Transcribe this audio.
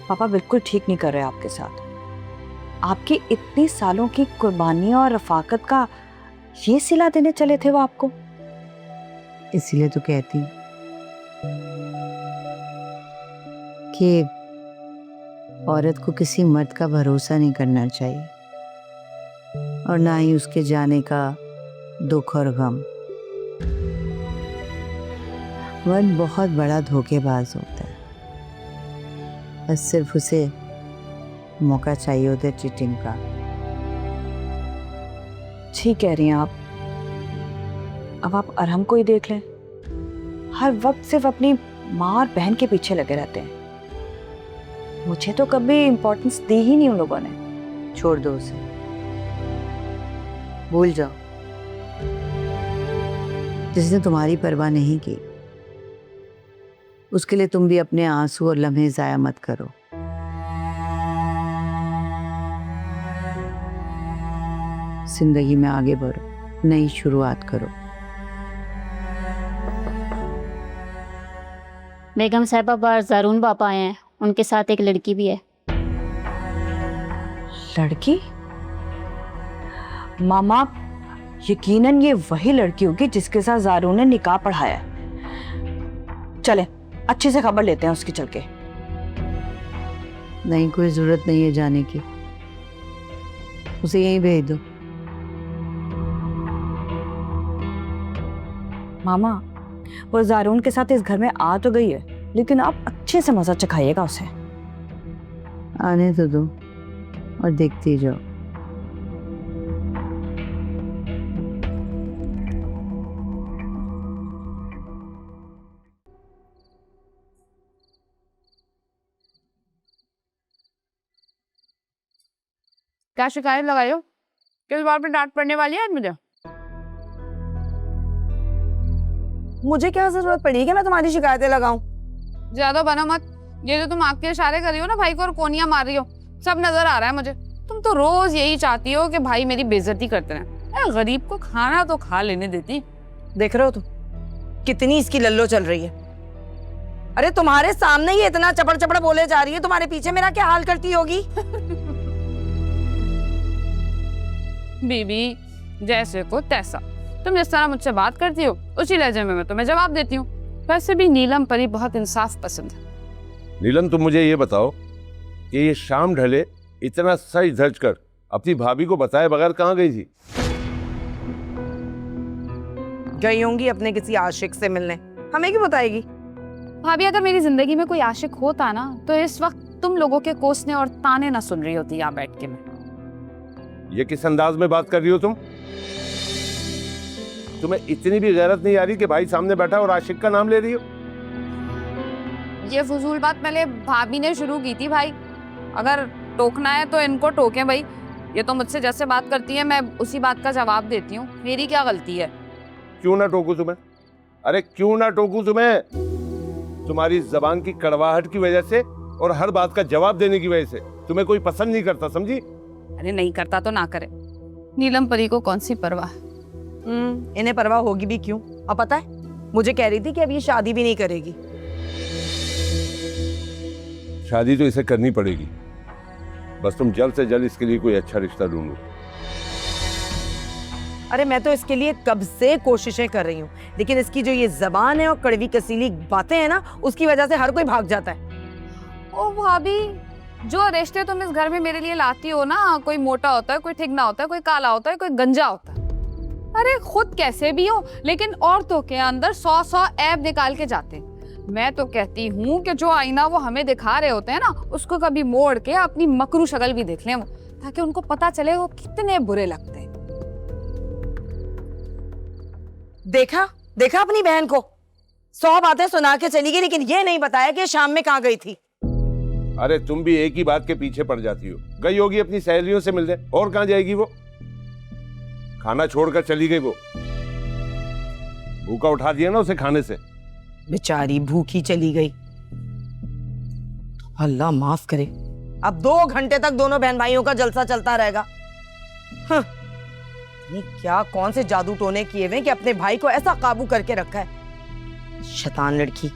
पापा बिल्कुल ठीक नहीं कर रहे आपके साथ। आपकी इतनी सालों की कुर्बानियों और रफाकत का ये सिला देने चले थे वो आपको। इसीलिए तो कहती कि औरत को किसी मर्द का भरोसा नहीं करना चाहिए, और ना ही उसके जाने का दुख और गम। मर्द बहुत बड़ा धोखेबाज होता है, बस सिर्फ उसे मौका चाहिए होता है चीटिंग का। ठीक कह रही हैं आप। अब आप अरहम को ही देख लें, हर वक्त सिर्फ अपनी माँ और बहन के पीछे लगे रहते हैं। मुझे तो कभी इंपॉर्टेंस दी ही नहीं उन लोगों ने। छोड़ दो उसे, भूल जाओ। जिसने तुम्हारी परवाह नहीं की, उसके लिए तुम भी अपने आंसू और लम्हे जाया मत करो। जिंदगी में आगे बढ़ो, नई शुरुआत करो। बेगम साहिबा बाहर ज़ारून पापा आए हैं, उनके साथ एक लड़की भी है। लड़की? मामा, यकीनन ये वही लड़की होगी जिसके साथ ज़ारून ने निकाह पढ़ाया है। चलें, अच्छे से खबर लेते हैं उसकी चल के। नहीं, कोई जरूरत नहीं है जाने की, उसे यहीं भेज दो। मामा, वो ज़ारून के साथ इस घर में आ तो गई है, लेकिन आप अच्छे से मजा चखाइएगा उसे। आने तो दो और देखती जाओ। क्या शिकायत लगाई हो? किस बात पे डांट पड़ने वाली है आज मुझे? मुझे क्या जरूरत पड़ी है कि मैं तुम्हारी शिकायतें लगाऊं? ज्यादा बना मत। ये जो तुम आग के इशारे कर रही हो ना भाई को और कोनिया मार रही हो, सब नजर आ रहा है मुझे। तुम तो रोज यही चाहती हो कि भाई मेरी बेइज्जती करते रहे। गरीब को खाना तो खा लेने देती। देख रहे हो तुम कितनी इसकी लल्लो चल रही है। अरे तुम्हारे सामने ही इतना चपड़ चपड़ बोले जा रही है, तुम्हारे पीछे मेरा क्या हाल करती होगी? बीबी जैसे को तैसा, तुम जिस तरह मुझसे बात करती हो उसी लहजे में मैं तुम्हें जवाब देती हूँ। वैसे भी नीलम परी बहुत इंसाफ पसंद है। नीलम, तुम मुझे ये बताओ कि ये शाम ढले इतना सज धज कर अपनी भाभी को बताए बगैर कहाँ गई थी? गई होंगी अपने किसी आशिक से मिलने, हमें क्यों बताएगी? भाभी, अगर मेरी जिंदगी में कोई आशिक होता ना तो इस वक्त तुम लोगों के कोसने और ताने ना सुन रही होती यहाँ बैठ के मैं। ये किस अंदाज में बात कर रही हो तुम? तुम्हें इतनी भी गैरत नहीं आ रही कि भाई सामने बैठा और आशिक का नाम ले रही हो? ये फजूल बात पहले भाभी ने शुरू की थी भाई। अगर टोकना है तो इनको टोकें भाई। ये तो मुझसे जैसे बात करती है मैं उसी बात का जवाब देती हूँ। मेरी क्या गलती है? क्यों ना टोकू तुम्हें? अरे क्यों ना टोकू तुम्हें? तुम्हारी जबान की कड़वाहट की वजह से और हर बात का जवाब देने की वजह से तुम्हें कोई पसंद नहीं करता, समझी? अरे नहीं करता तो ना करे। नीलम परी को कौन सी परवाह है? इन्हें परवाह होगी भी क्यों? अब पता है, मुझे कह रही थी कि अब ये शादी भी नहीं करेगी। शादी तो इसे करनी पड़ेगी, बस तुम जल्द से जल्द इसके लिए कोई अच्छा रिश्ता ढूंढो। अरे मैं तो इसके लिए कब से कोशिशें कर रही हूँ, लेकिन इसकी जो ये जबान है और कड़वी कसीली बातें हैं ना, उसकी वजह से हर कोई भाग जाता है। ओ भाभी, जो रिश्ते तुम इस घर में मेरे लिए लाती हो ना, कोई मोटा होता है, कोई ठिगना होता है, कोई काला होता है, कोई गंजा होता है। अरे खुद कैसे भी हो, लेकिन औरतों के अंदर 100 ऐब निकाल के जाते हैं। मैं तो कहती हूँ कि जो आईना वो हमें दिखा रहे होते हैं ना, उसको कभी मोड़ के अपनी मकरू शक्ल भी देख लें वो, ताकि उनको पता चले वो कितने बुरे लगते हैं। देखा देखा अपनी बहन को, 100 बातें सुना के चली गई, लेकिन ये नहीं बताया कि शाम में कहाँ गई थी। अरे तुम भी एक ही बात के पीछे पड़ जाती हो। गई होगी अपनी सहेलियों से मिलने, और कहाँ जाएगी वो? खाना छोड़कर चली गई वो। भूखा उठा दिया ना उसे खाने से। बेचारी भूखी चली गई, अल्लाह माफ करे। अब 2 घंटे तक दोनों बहन भाइयों का जलसा चलता रहेगा। नहीं क्या कौन से जादू टोने किए हुए कि अपने भाई को ऐसा काबू करके रखा है। शैतान लड़की।